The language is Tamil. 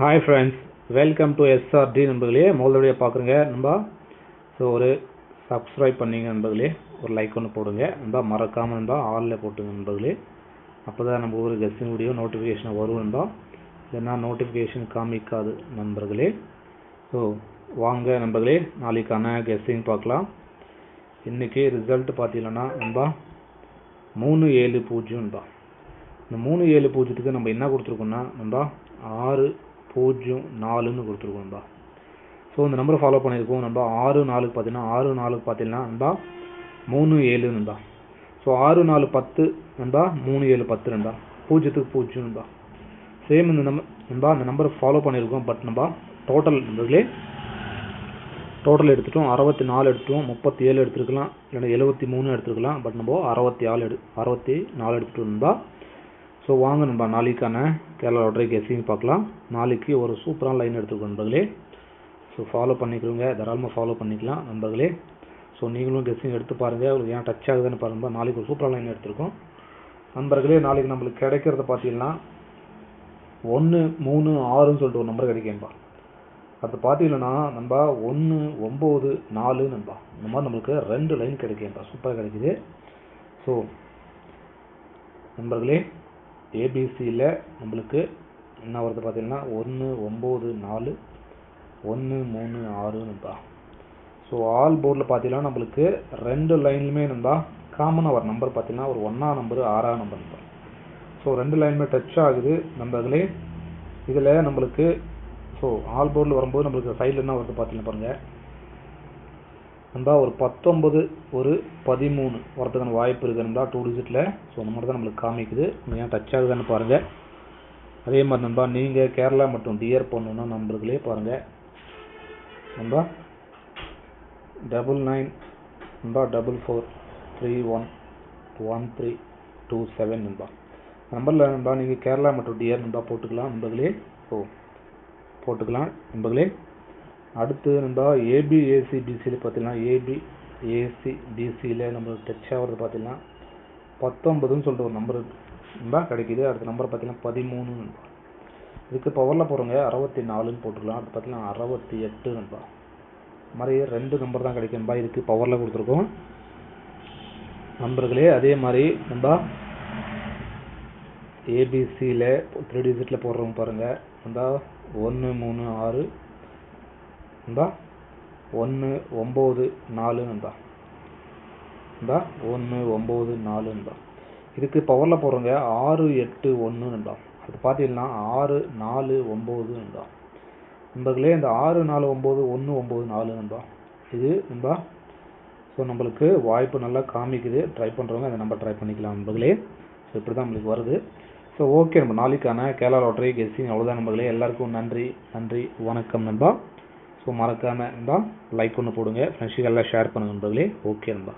Hi friends, welcome to SRT நண்பர்களே. முதல் வீடியோ பார்க்குறேங்க நண்பா. ஸோ ஒரு சப்ஸ்கிரைப் பண்ணிங்க நண்பர்களே, ஒரு லைக் ஒன்று போடுங்க நண்பா. மறக்காமல் நண்பா ஆலில் போட்டுங்க நண்பர்களே. அப்போ தான் நம்ம ஒரு கெஸ்டிங் வீடியோ நோட்டிஃபிகேஷன் வரும் நண்பா. இல்லைன்னா நோட்டிஃபிகேஷன் காமிக்காது நண்பர்களே. ஸோ வாங்க நண்பர்களே, நாளைக்கான கெஸ்டிங் பார்க்கலாம். இன்றைக்கி ரிசல்ட் பார்த்தீங்கன்னா நண்பா 370 நண்பா. இந்த 370க்கு நம்ம என்ன கொடுத்துருக்கோம்னா நண்பா 604ன்னு கொடுத்துருக்கோம் நண்பா. ஸோ இந்த நம்பரை ஃபாலோ பண்ணியிருக்கோம் நண்பா. 64 பார்த்தீங்கன்னா நண்பா 37 நண்பா. ஸோ 6410 நண்பா 3710 நண்பா. 0க்கு நண்பா. சேம் இந்த நண்பா அந்த நம்பரை ஃபாலோ பண்ணியிருக்கோம். பட் நண்பா டோட்டல் நண்பர்களே டோட்டல் எடுத்துட்டோம். 64 எடுத்துட்டோம், 37 எடுத்துருக்கலாம், இல்லைன்னா 73 எடுத்துருக்கலாம். பட் நம்ம 64 எடுத்துட்டோம் நண்பா. ஸோ வாங்க நண்பா நாளைக்கான கேரளா லாட்டரி கெஸ்ஸிங் பார்க்கலாம். நாளைக்கு ஒரு சூப்பரான லைன் எடுத்துருக்கோம் நண்பர்களே. ஸோ ஃபாலோ பண்ணிக்கிறோங்க, தாராளமாக ஃபாலோ பண்ணிக்கலாம் நண்பர்களே. ஸோ நீங்களும் கெஸ்ஸிங் எடுத்து பாருங்கள், உங்களுக்கு ஏன் டச் ஆகுதுன்னு பாருங்கள். நாளைக்கு ஒரு சூப்பரான லைன் எடுத்துருக்கோம் நண்பர்களே. நாளைக்கு நம்மளுக்கு கிடைக்கிறத பார்த்தீங்கன்னா 1 3 6ன்னு சொல்லிட்டு ஒரு நம்பர் கிடைக்கும்பா. அது பார்த்தீங்கன்னா நண்பா 1 9 4 நண்பா. இந்த மாதிரி நம்மளுக்கு 2 லைன் கிடைக்கும்பா. சூப்பராக கிடைக்குது. ஸோ நண்பர்களே ஏபிசியில் நம்மளுக்கு என்ன வருது பார்த்தீங்கன்னா 1 9 4 1 3 6 நண்பா. ஸோ ஆல் போர்டில் பார்த்தீங்கன்னா நம்மளுக்கு 2 லைன்லுமே நண்பா காமனாக வர நம்பர் பார்த்தீங்கன்னா ஒரு 1ஆம் நம்பர் 6ஆம் நம்பர் நண்பா. ஸோ 2 லைனுமே டச் ஆகுது நண்பர்களே. இதில் நம்மளுக்கு ஸோ ஆல் போர்டில் வரும்போது நம்மளுக்கு சைடில் என்ன வருது பார்த்தீங்கன்னா பாருங்கள் நண்பா ஒரு 19 ஒரு 13 வரதுக்கான வாய்ப்பு இருக்குது நண்பா 2 டிஜிட்டில். ஸோ அந்த மாதிரி தான் நம்மளுக்கு காமிக்குது. ஏன் டச் ஆகுதுன்னு பாருங்கள். அதே மாதிரி நண்பா நீங்கள் கேரளா மற்றும் டிஆர் பண்ணணுன்னா நண்பர்களே பாருங்கள் நண்பா 99 நண்பா 44311327 நண்பா நம்பரில் நண்பா நீங்கள் கேரளா மற்றும் டிஆர் நண்பா போட்டுக்கலாம் நண்பர்களே. ஸோ போட்டுக்கலாம் நண்பர்களே. அடுத்து நண்பா ஏபிஏசி பிசியில் பார்த்தீங்கன்னா ஏபிஏசி பிசியில் நம்மளுக்கு டச் ஆகிறது பார்த்தீங்கன்னா 19ன்னு சொல்லிட்டு ஒரு நம்பர் நண்பா கிடைக்கிது. அடுத்த நம்பர் பார்த்தீங்கன்னா 13 நண்பா. இதுக்கு பவரில் போகிறவங்க 64ன்னு போட்டுக்கலாம். அடுத்து பார்த்தீங்கன்னா 68 நண்பா. மாதிரி 2 நம்பர் தான் கிடைக்கும் நண்பா. இதுக்கு பவரில் கொடுத்துருக்கோம் நண்பர்களே. அதே மாதிரி நண்பா ஏபிசியில் 3 டிஜிட்டில் போடுறவங்க பாருங்கள் நண்பா 1 3 6 நண்பா 1 9 4 நண்பா 1 9 4 நண்பா. இதுக்கு பவரில் போடுறவங்க 6 8 1 நண்பா. அது பார்த்தீங்கன்னா 6 4 9 நண்பா. நண்பர்களே இந்த 6 4 9 1 9 4 நண்பா இது நண்பா. ஸோ நம்மளுக்கு வாய்ப்பு நல்லா காமிக்குது. ட்ரை பண்ணுறவங்க அந்த நம்பர் ட்ரை பண்ணிக்கலாம் நண்பர்களே. ஸோ இப்படி தான் நம்மளுக்கு வருது. ஸோ ஓகே நம்ம நாளைக்கான கேரளா லாட்டரி கெஸ்ஸிங் அவ்வளோதான் நண்பர்களே. எல்லாருக்கும் நன்றி வணக்கம் நண்பா. ஸோ மறக்காமல் நண்பா லைக் ஒன்று போடுங்க, ஃப்ரெண்ட்ஸுக்கு எல்லாம் ஷேர் பண்ணுங்கள் நண்பர்களே. ஓகே நண்பா.